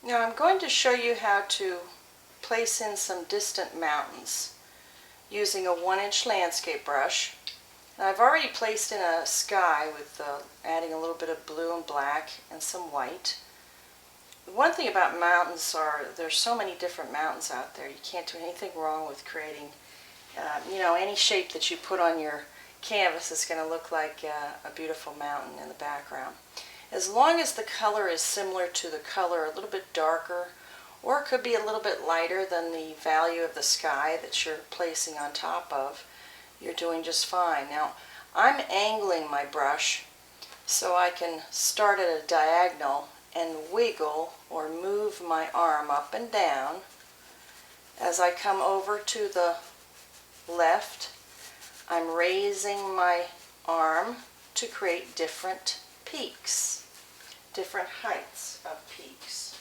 Now I'm going to show you how to place in some distant mountains using a 1-inch landscape brush. Now I've already placed in a sky with adding a little bit of blue and black and some white. The one thing about mountains are there's so many different mountains out there. You can't do anything wrong with creating, any shape that you put on your canvas is going to look like a beautiful mountain in the background. As long as the color is similar to the color, a little bit darker, or it could be a little bit lighter than the value of the sky that you're placing on top of, you're doing just fine. Now, I'm angling my brush so I can start at a diagonal and wiggle or move my arm up and down. As I come over to the left, I'm raising my arm to create different peaks, different heights of peaks.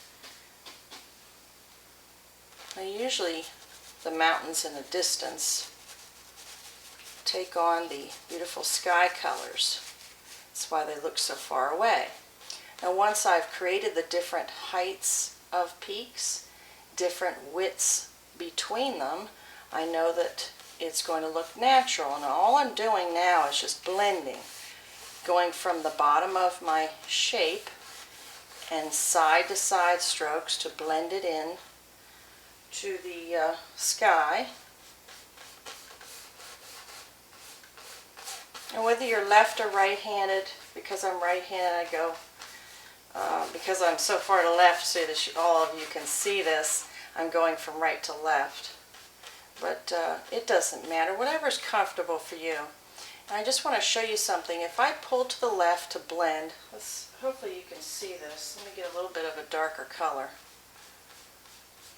Now usually the mountains in the distance take on the beautiful sky colors. That's why they look so far away. Now once I've created the different heights of peaks, different widths between them, I know that it's going to look natural. And all I'm doing now is just blending, going from the bottom of my shape and side to side strokes to blend it in to the sky. And whether you're left or right-handed, because I'm right-handed, I go, because I'm so far to left so that all of you can see this, I'm going from right to left. But it doesn't matter, whatever's comfortable for you. And I just want to show you something. If I pull to the left to blend, hopefully you can see this. Let me get a little bit of a darker color.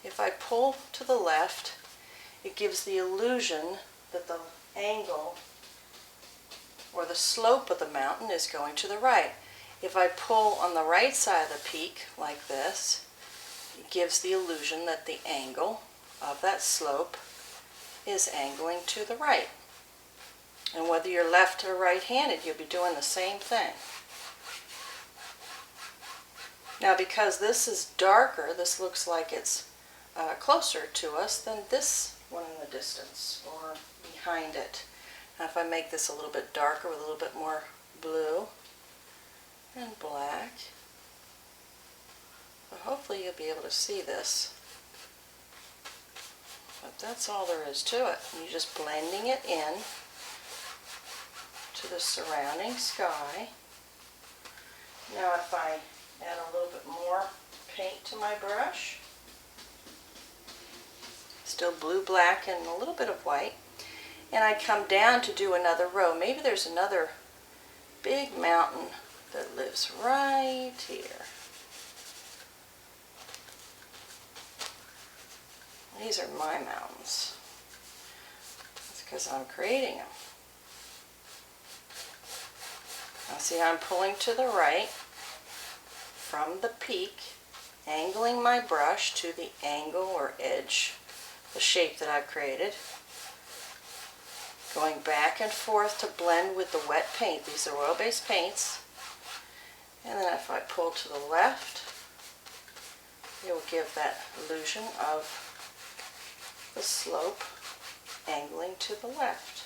If I pull to the left, it gives the illusion that the angle or the slope of the mountain is going to the right. If I pull on the right side of the peak like this, it gives the illusion that the angle of that slope is angling to the right. And whether you're left or right-handed, you'll be doing the same thing. Now because this is darker, this looks like it's closer to us than this one in the distance or behind it. Now if I make this a little bit darker with a little bit more blue and black, but hopefully you'll be able to see this. But that's all there is to it. You're just blending it in to the surrounding sky. Now if I add a little bit more paint to my brush, still blue, black, and a little bit of white, and I come down to do another row. Maybe there's another big mountain that lives right here. These are my mountains. That's because I'm creating them. Now see how I'm pulling to the right from the peak, angling my brush to the angle or edge, the shape that I've created. Going back and forth to blend with the wet paint. These are oil-based paints. And then if I pull to the left, it will give that illusion of the slope angling to the left.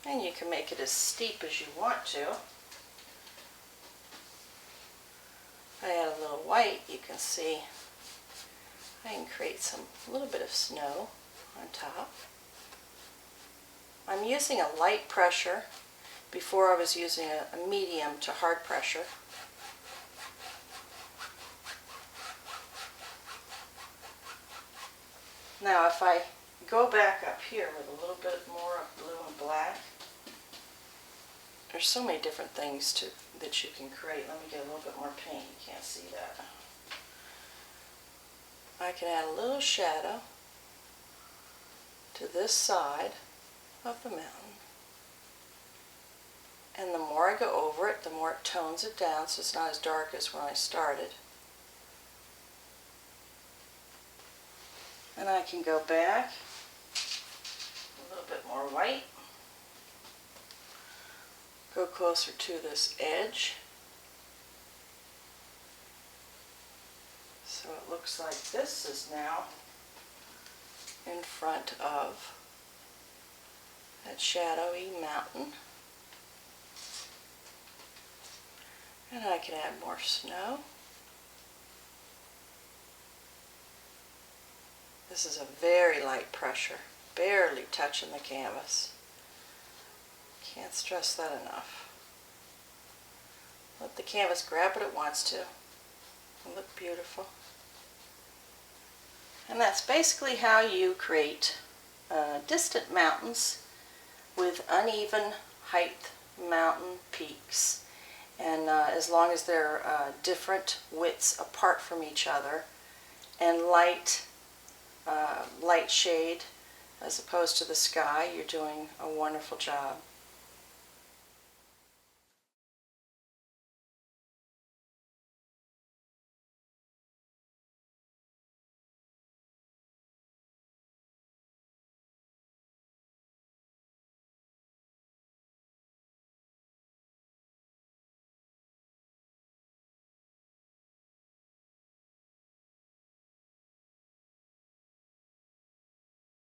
And you can make it as steep as you want to. If I add a little white, you can see I can create a little bit of snow on top. I'm using a light pressure. Before I was using a medium to hard pressure. Now if I go back up here with a little bit more of blue and black, there's so many different things that you can create. Let me get a little bit more paint. You can't see that. I can add a little shadow to this side of the mountain. And the more I go over it, the more it tones it down so it's not as dark as when I started. And I can go back, a little bit more white, go closer to this edge, So it looks like this is now in front of that shadowy mountain. And I can add more snow. This is a very light pressure, barely touching the canvas. Can't stress that enough. Let the canvas grab what it wants to. It'll look beautiful. And that's basically how you create distant mountains with uneven height mountain peaks. And as long as they're different widths apart from each other and light shade as opposed to the sky, you're doing a wonderful job.